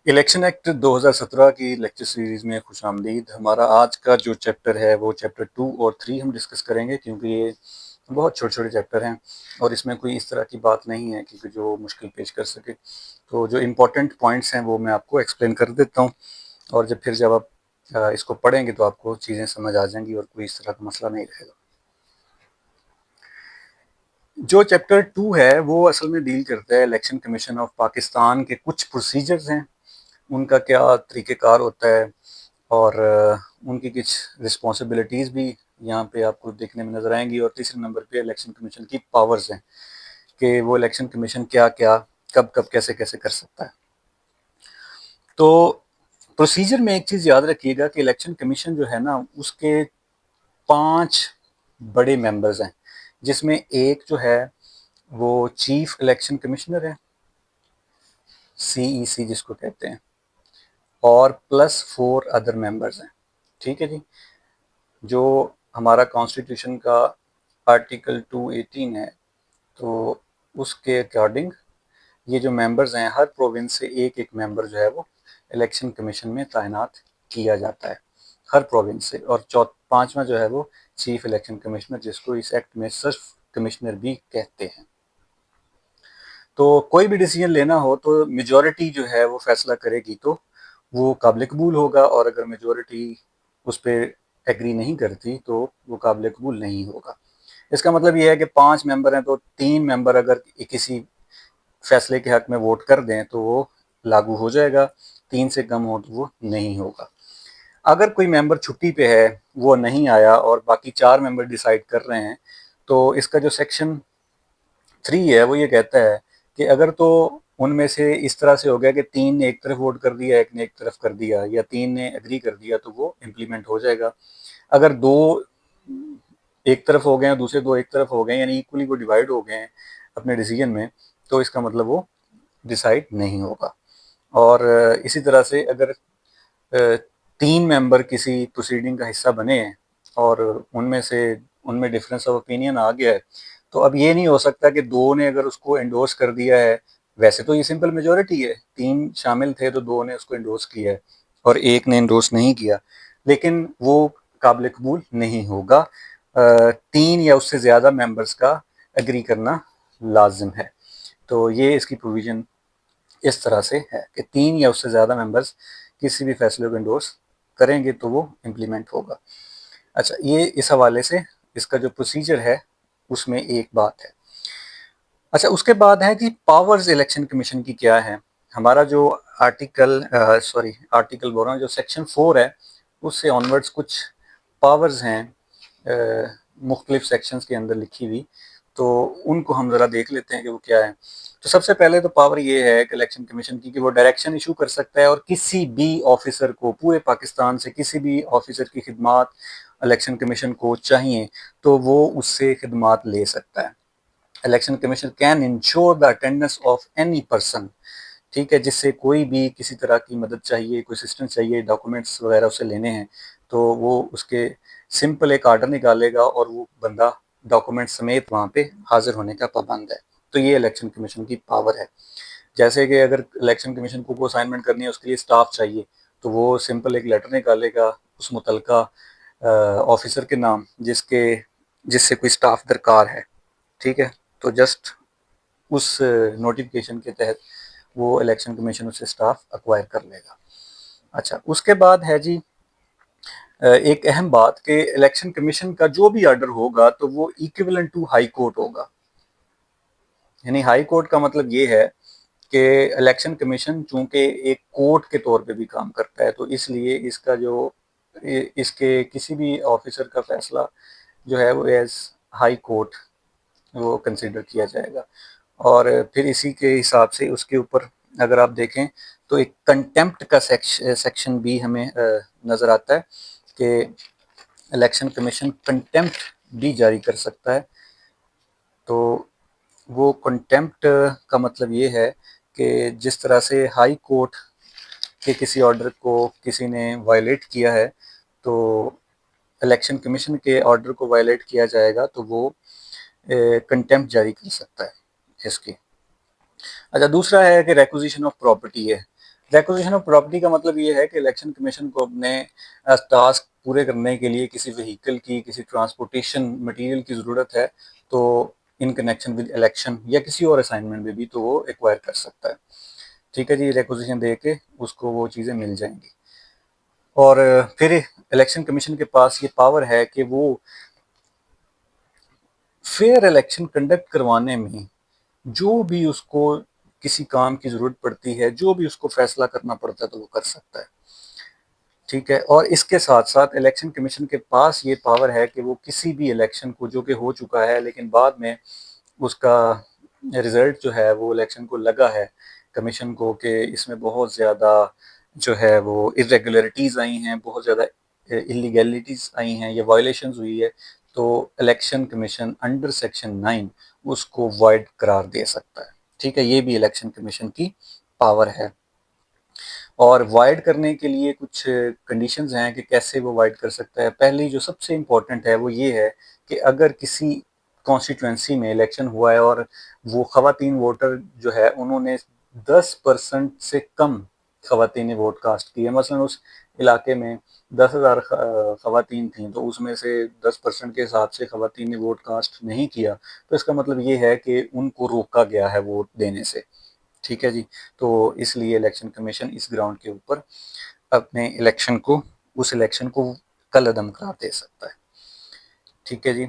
Election act 2017 की lecture series में खुशामदीद। हमारा आज का जो चैप्टर है वो चैप्टर 2 और 3 हम डिस्कस करेंगे, क्योंकि ये बहुत छोटे छोटे चैप्टर हैं और इसमें कोई इस तरह की बात नहीं है कि जो मुश्किल पेश कर सके। तो जो इम्पोर्टेंट पॉइंट्स हैं वो मैं आपको एक्सप्लेन कर देता हूँ, और जब आप इसको पढ़ेंगे तो आपको चीज़ें समझ आ जाएंगी और कोई इस तरह का मसला नहीं रहेगा। जो चैप्टर 2 है वो असल में डील करता है इलेक्शन कमीशन ऑफ पाकिस्तान के कुछ प्रोसीजर्स हैं, उनका क्या तरीक़ेकार होता है, और उनकी कुछ रिस्पॉन्सिबिलिटीज़ भी यहाँ पे आपको देखने में नज़र आएंगी। और तीसरे नंबर पे इलेक्शन कमीशन की पावर्स हैं कि वो इलेक्शन कमीशन क्या क्या कब कब कैसे कैसे कर सकता है। तो प्रोसीजर में एक चीज़ याद रखिएगा कि इलेक्शन कमीशन जो है ना, उसके 5 बड़े मेंबर्स हैं, जिसमें एक जो है वो चीफ इलेक्शन कमिश्नर है, CEC जिसको कहते हैं, और प्लस 4 अदर मेंबर्स हैं। ठीक है जी। जो हमारा कॉन्स्टिट्यूशन का आर्टिकल 218 है, तो उसके अकॉर्डिंग ये जो मेंबर्स हैं, हर प्रोविंस से एक एक मेंबर जो है वो इलेक्शन कमीशन में तैनात किया जाता है, हर प्रोविंस से। और पांचवा जो है वो चीफ इलेक्शन कमिश्नर, जिसको इस एक्ट में सिर्फ कमिश्नर भी कहते हैं। तो कोई भी डिसीजन लेना हो तो मेजॉरिटी जो है वो फैसला करेगी तो वो काबिल कबूल होगा, और अगर मेजॉरिटी उस पर एग्री नहीं करती तो वो काबिल कबूल नहीं होगा। इसका मतलब ये है कि 5 मेंबर हैं तो 3 मेंबर अगर किसी फैसले के हक में वोट कर दें तो वो लागू हो जाएगा, 3 से कम हो तो वो नहीं होगा। अगर कोई मेंबर छुट्टी पे है, वो नहीं आया और बाकी 4 मेंबर डिसाइड कर रहे हैं, तो इसका जो सेक्शन 3 है वो ये कहता है कि अगर तो उनमें से इस तरह से हो गया कि 3 ने एक तरफ वोट कर दिया, एक ने एक तरफ कर दिया, या 3 ने एग्री कर दिया, तो वो इम्प्लीमेंट हो जाएगा। अगर 2 एक तरफ हो गए हैं, दूसरे 2 एक तरफ हो गए, यानी इक्वली वो डिवाइड हो गए हैं अपने डिसीजन में, तो इसका मतलब वो डिसाइड नहीं होगा। और इसी तरह से अगर 3 मेंबर किसी प्रोसीडिंग का हिस्सा बने हैं और उनमें डिफरेंस ऑफ ओपिनियन आ गया है, तो अब ये नहीं हो सकता कि 2 ने अगर उसको एंडोर्स कर दिया है, वैसे तो ये सिंपल मेजोरिटी है, 3 शामिल थे तो 2 ने उसको एंडोर्स किया है और एक ने एंडोर्स नहीं किया, लेकिन वो काबिल कबूल नहीं होगा। 3 या उससे ज़्यादा मेंबर्स का एग्री करना लाजिम है। तो ये इसकी प्रोविज़न इस तरह से है कि 3 या उससे ज़्यादा मेंबर्स किसी भी फैसले को एंडोर्स करेंगे तो वो इम्प्लीमेंट होगा। अच्छा, ये इस हवाले से इसका जो प्रोसीजर है उसमें एक बात है। अच्छा, उसके बाद है कि पावर्स इलेक्शन कमीशन की क्या है। हमारा जो आर्टिकल बोल रहा हूँ, जो सेक्शन 4 है, उससे ऑनवर्ड्स कुछ पावर्स हैं मुख्तलिफ सेक्शंस के अंदर लिखी हुई, तो उनको हम ज़रा देख लेते हैं कि वो क्या है। तो सबसे पहले तो पावर ये है कि इलेक्शन कमीशन की कि वो डायरेक्शन इशू कर सकता है, और किसी भी ऑफिसर को पूरे पाकिस्तान से किसी भी ऑफिसर की खिदमात इलेक्शन कमीशन को चाहिए तो वो उससे खिदमात ले सकता है। Election commission can ensure the attendance of any person. ठीक है, जिससे कोई भी किसी तरह की मदद चाहिए, कोई असिस्टेंस चाहिए, डॉक्यूमेंट्स वगैरह उसे लेने हैं, तो वो उसके सिंपल एक आर्डर निकालेगा और वो बंदा डॉक्यूमेंट समेत वहाँ पे हाजिर होने का पाबंद है। तो ये इलेक्शन कमीशन की पावर है। जैसे कि अगर इलेक्शन कमीशन को असाइनमेंट करनी है, उसके लिए स्टाफ चाहिए, तो वो सिंपल एक लेटर निकालेगा उस मुतलका ऑफिसर के नाम जिससे कोई स्टाफ दरकार है। ठीक है, तो जस्ट उस नोटिफिकेशन के तहत वो इलेक्शन कमीशन उससे स्टाफ अक्वायर कर लेगा। अच्छा, उसके बाद है जी एक अहम बात कि इलेक्शन कमीशन का जो भी ऑर्डर होगा तो वो इक्विवेलेंट टू हाई कोर्ट होगा। यानी हाई कोर्ट का मतलब ये है कि इलेक्शन कमीशन चूंकि एक कोर्ट के तौर पे भी काम करता है, तो इसलिए इसका जो इसके किसी भी ऑफिसर का फैसला जो है वो एज हाई कोर्ट वो कंसिडर किया जाएगा। और फिर इसी के हिसाब से उसके ऊपर अगर आप देखें तो एक कंटेम्प्ट का सेक्शन भी हमें नज़र आता है कि इलेक्शन कमीशन कंटेम्प्ट भी जारी कर सकता है। तो वो कंटेम्प्ट का मतलब ये है कि जिस तरह से हाई कोर्ट के किसी ऑर्डर को किसी ने वायलेट किया है, तो इलेक्शन कमीशन के ऑर्डर को वायलेट किया जाएगा तो वो कंटेम्प्ट जारी कर सकता है इसकी। अच्छा, दूसरा है कि रेक्विजिशन ऑफ प्रॉपर्टी है। रिक्विजिशन ऑफ प्रॉपर्टी का मतलब ये है कि इलेक्शन कमीशन को अपने टास्क पूरे करने के लिए किसी व्हीकल की, किसी ट्रांसपोर्टेशन मटेरियल की ज़रूरत है, तो इन कनेक्शन विद इलेक्शन या किसी और असाइनमेंट में भी तो वो एक्वायर कर सकता है। ठीक है जी, रिक्विजिशन दे के उसको वो चीज़ें मिल जाएंगी। और फिर इलेक्शन कमीशन के पास ये पावर है कि वो फेयर इलेक्शन कंडक्ट करवाने में जो भी उसको किसी काम की ज़रूरत पड़ती है, जो भी उसको फैसला करना पड़ता है, तो वो कर सकता है। ठीक है, और इसके साथ साथ इलेक्शन कमीशन के पास ये पावर है कि वो किसी भी इलेक्शन को, जो कि हो चुका है लेकिन बाद में उसका रिजल्ट जो है वो इलेक्शन को लगा है कमीशन को कि इसमें बहुत ज़्यादा जो है वो इरेगुलरिटीज़ आई हैं, बहुत ज़्यादा इलीगैलिटीज़ आई हैं या वायलेशंस हुई है, तो इलेक्शन कमीशन अंडर सेक्शन 9 उसको वाइड करार दे सकता है। ठीक है, ये भी इलेक्शन कमीशन की पावर है। और वाइड करने के लिए कुछ कंडीशंस हैं कि कैसे वो वाइड कर सकता है। पहली जो सबसे इम्पोर्टेंट है वो ये है कि अगर किसी कॉन्स्टिट्यूंसी में इलेक्शन हुआ है और वो ख़वातीन वोटर जो है उन्होंने 10% से कम ख़वातीन ने वोट कास्ट किए, मसलन उस इलाके में 10,000 ख़वातीन थीं, तो उसमें से 10% के हिसाब से ख़वातीन ने वोट कास्ट नहीं किया, तो इसका मतलब ये है कि उनको रोका गया है वोट देने से। ठीक है जी, तो इसलिए इलेक्शन कमीशन इस ग्राउंड के ऊपर अपने इलेक्शन को, उस इलेक्शन को कलअदम करार दे सकता है। ठीक है जी,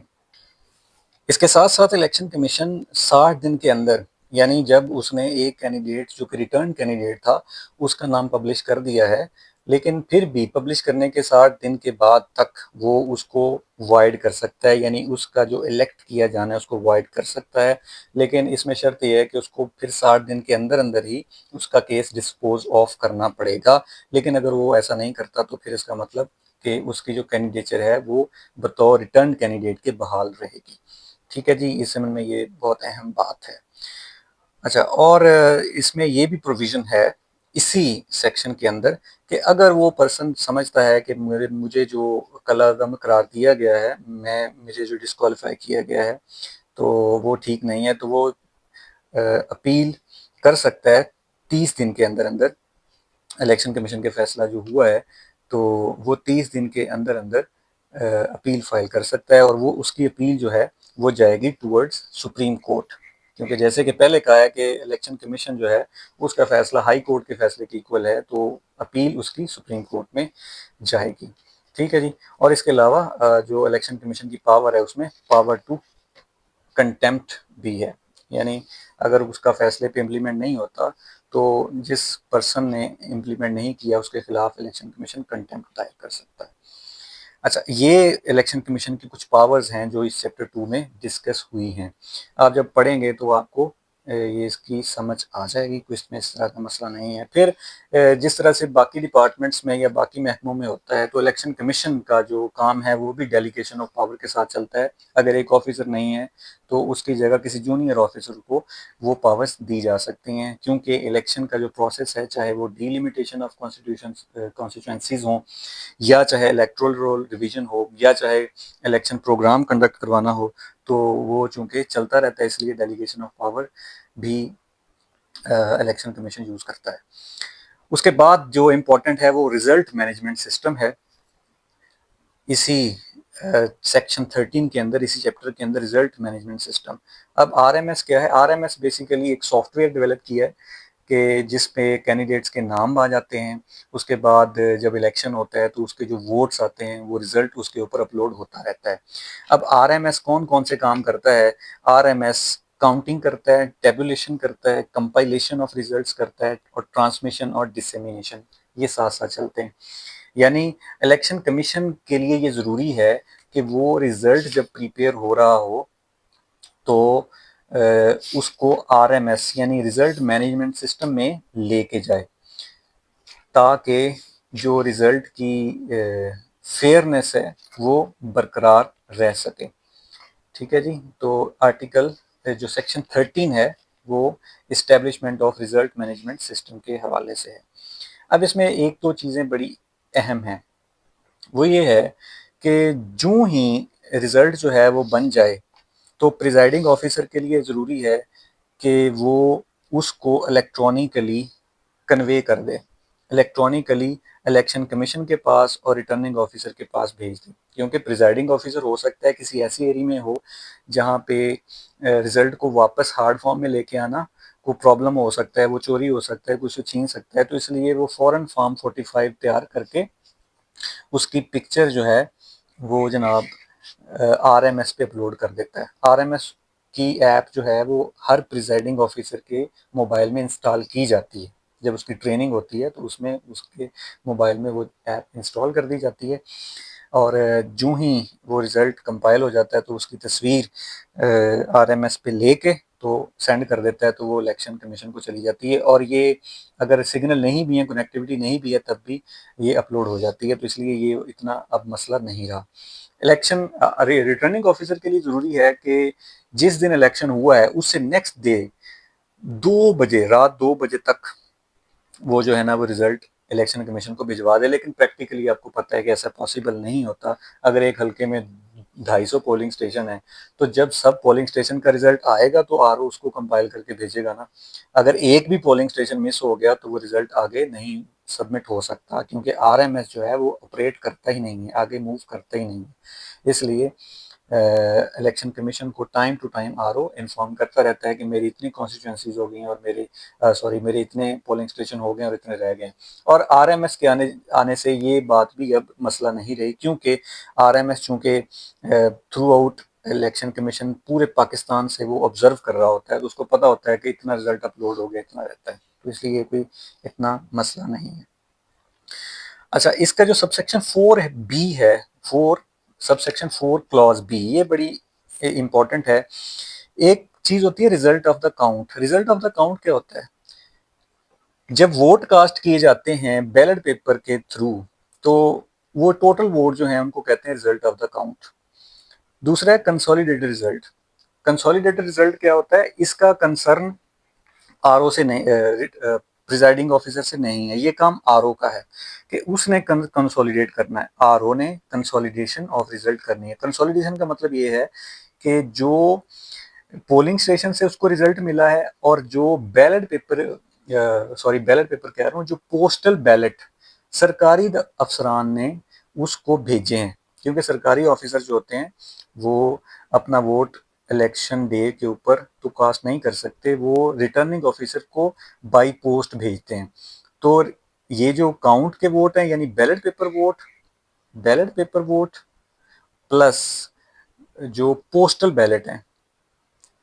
इसके साथ साथ इलेक्शन कमीशन 60 दिन के अंदर, यानी जब उसने एक कैंडिडेट जो कि रिटर्न कैंडिडेट था उसका नाम पब्लिश कर दिया है, लेकिन फिर भी पब्लिश करने के 60 दिन के बाद तक वो उसको वाइड कर सकता है, यानी उसका जो इलेक्ट किया जाना है उसको वाइड कर सकता है। लेकिन इसमें शर्त यह है कि उसको फिर 60 दिन के अंदर अंदर ही उसका केस डिस्पोज ऑफ करना पड़ेगा। लेकिन अगर वो ऐसा नहीं करता तो फिर इसका मतलब कि उसकी जो कैंडिडेचर है वो बतौर रिटर्न कैंडिडेट के बहाल रहेगी। ठीक है जी, इस समय में ये बहुत अहम बात है। अच्छा, और इसमें ये भी प्रोविज़न है इसी सेक्शन के अंदर कि अगर वो पर्सन समझता है कि मुझे जो कलअदम करार दिया गया है, मुझे जो डिस्क्वालीफाई किया गया है, तो वो ठीक नहीं है, तो वो अपील कर सकता है 30 दिन के अंदर अंदर। इलेक्शन कमीशन के फैसला जो हुआ है, तो वो 30 दिन के अंदर अंदर अपील फाइल कर सकता है, और वो उसकी अपील जो है वो जाएगी टूवर्ड्स सुप्रीम कोर्ट। क्योंकि जैसे कि पहले कहा है कि इलेक्शन कमीशन जो है उसका फैसला हाई कोर्ट के फैसले के इक्वल है, तो अपील उसकी सुप्रीम कोर्ट में जाएगी। ठीक है जी, और इसके अलावा जो इलेक्शन कमीशन की पावर है उसमें पावर टू कंटेम्प्ट भी है, यानी अगर उसका फैसले पे इम्प्लीमेंट नहीं होता तो जिस पर्सन ने इम्प्लीमेंट नहीं किया उसके खिलाफ इलेक्शन कमीशन कंटेम्प्ट दायर कर सकता है। अच्छा, ये इलेक्शन कमीशन की कुछ पावर्स हैं जो इस चैप्टर 2 में डिस्कस हुई हैं। आप जब पढ़ेंगे तो आपको ये इसकी समझ आ जाएगी, कोई इसमें इस तरह का मसला नहीं है। फिर जिस तरह से बाकी डिपार्टमेंट्स में या बाकी महकमों में होता है, तो इलेक्शन कमीशन का जो काम है वो भी डेलीगेशन ऑफ पावर के साथ चलता है। अगर एक ऑफिसर नहीं है तो उसकी जगह किसी जूनियर ऑफिसर को वो पावर्स दी जा सकती हैं, क्योंकि इलेक्शन का जो प्रोसेस है, चाहे वो डिलिमिटेशन ऑफ कॉन्स्टिट्यूंसीज हों, या चाहे इलेक्टोरल रोल रिवीजन हो, या चाहे इलेक्शन प्रोग्राम कंडक्ट करवाना हो, तो वो चूंकि चलता रहता है, इसलिए डेलीगेशन ऑफ पावर भी इलेक्शन कमीशन यूज़ करता है। उसके बाद जो इम्पोर्टेंट है वो रिजल्ट मैनेजमेंट सिस्टम है। इसी सेक्शन 13 के अंदर, इसी चैप्टर के अंदर रिजल्ट मैनेजमेंट सिस्टम। अब आरएमएस क्या है? आरएमएस बेसिकली एक सॉफ्टवेयर डेवलप किया है कि जिस पे कैंडिडेट्स के नाम आ जाते हैं। उसके बाद जब इलेक्शन होता है तो उसके जो वोट्स आते हैं वो रिजल्ट उसके ऊपर अपलोड होता रहता है। अब आरएमएस कौन कौन से काम करता है? आरएमएस काउंटिंग करता है, टेबुलेशन करता है, कंपाइलेशन ऑफ रिजल्ट्स करता है, और ट्रांसमिशन और डिसेमिनेशन, ये साथ साथ चलते हैं। यानी इलेक्शन कमीशन के लिए ये ज़रूरी है कि वो रिजल्ट जब प्रिपेयर हो रहा हो तो उसको आरएमएस यानी रिजल्ट मैनेजमेंट सिस्टम में लेके जाए, ताकि जो रिजल्ट की फेयरनेस है वो बरकरार रह सके। ठीक है जी, तो आर्टिकल जो सेक्शन 13 है वो establishment of result management system के हवाले से है। अब इसमें एक दो चीज़ें बड़ी अहम हैं, वो ये है कि जो ही रिजल्ट जो है वो बन जाए तो प्रिजाइडिंग ऑफिसर के लिए ज़रूरी है कि वो उसको इलेक्ट्रॉनिकली कन्वे कर दे। इलेक्ट्रॉनिकली इलेक्शन कमीशन के पास और रिटर्निंग ऑफिसर के पास भेज दें, क्योंकि प्रिजाइडिंग ऑफिसर हो सकता है किसी ऐसी एरिया में हो जहाँ पे रिजल्ट को वापस हार्ड फॉर्म में लेके आना को प्रॉब्लम हो सकता है, वो चोरी हो सकता है, कुछ छीन सकता है, तो इसलिए वो फौरन फॉर्म 45 तैयार करके उसकी पिक्चर जो है वो जनाब RMS पे अपलोड कर देता है। RMS की ऐप जो है वो हर प्रिजाइडिंग ऑफिसर के मोबाइल में इंस्टॉल की जाती है। जब उसकी ट्रेनिंग होती है तो उसमें उसके मोबाइल में वो ऐप इंस्टॉल कर दी जाती है, और जो ही वो रिज़ल्ट कंपाइल हो जाता है तो उसकी तस्वीर RMS पे लेके तो सेंड कर देता है, तो वो इलेक्शन कमीशन को चली जाती है। और ये अगर सिग्नल नहीं भी है, कनेक्टिविटी नहीं भी है, तब भी ये अपलोड हो जाती है, तो इसलिए ये इतना अब मसला नहीं रहा। इलेक्शन रिटर्निंग ऑफिसर के लिए ज़रूरी है कि जिस दिन इलेक्शन हुआ है उससे नेक्स्ट डे 2 बजे, रात 2 बजे तक वो जो है ना वो रिजल्ट इलेक्शन कमीशन को भिजवा दे। लेकिन प्रैक्टिकली आपको पता है कि ऐसा पॉसिबल नहीं होता। अगर एक हल्के में 250 पोलिंग स्टेशन है तो जब सब पोलिंग स्टेशन का रिजल्ट आएगा तो RO उसको कंपाइल करके भेजेगा ना। अगर एक भी पोलिंग स्टेशन मिस हो गया तो वो रिजल्ट आगे नहीं सबमिट हो सकता, क्योंकि RMS जो है वो ऑपरेट करता ही नहीं है, आगे मूव करता ही नहीं है। इसलिए इलेक्शन कमीशन को time to time RO inform करता रहता है कि मेरी इतनी कॉन्स्टिट्यूंसीज हो गई हैं और मेरे इतने पोलिंग स्टेशन हो गए और इतने रह गए। और RMS के आने से ये बात भी अब मसला नहीं रही, क्योंकि RMS चूँकि थ्रू आउट इलेक्शन कमीशन पूरे पाकिस्तान से वो ऑब्जर्व कर रहा होता है, तो उसको पता होता है कि इतना रिजल्ट अपलोड हो गया, इतना रहता है, तो इसलिए कोई इतना मसला नहीं है। अच्छा, इसका जो सबसेक्शन 4B है, 4 सबसेक्शन 4 क्लॉज B, ये बड़ी इंपॉर्टेंट है। एक चीज होती है result of the count. Result of the count क्या होता है? जब वोट कास्ट किए जाते हैं बैलेट पेपर के थ्रू, तो वो टोटल वोट जो है उनको कहते हैं रिजल्ट ऑफ द काउंट। दूसरा है कंसोलिडेटेड रिजल्ट। कंसोलिडेटेड रिजल्ट क्या होता है? इसका कंसर्न RO से नहीं, प्रिजाइडिंग ऑफिसर से नहीं है, ये काम RO का है कि उसने कंसोलिडेट करना है। RO ने कंसोलिडेशन ऑफ रिजल्ट करनी है। कंसोलिडेशन का मतलब ये है कि जो पोलिंग स्टेशन से उसको रिजल्ट मिला है और जो बैलेट पेपर, बैलेट पेपर कह रहा हूँ, जो पोस्टल बैलेट सरकारी अफसरान ने उसको भेजे हैं, क्योंकि सरकारी ऑफिसर जो होते हैं वो अपना वोट इलेक्शन डे के ऊपर तो कास्ट नहीं कर सकते, वो रिटर्निंग ऑफिसर को बाई पोस्ट भेजते हैं। तो ये जो काउंट के वोट हैं, यानी बैलेट पेपर वोट प्लस जो पोस्टल बैलेट हैं,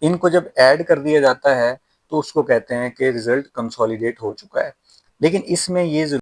इनको जब ऐड कर दिया जाता है तो उसको कहते हैं कि रिजल्ट कंसोलिडेट हो चुका है। लेकिन इसमें ये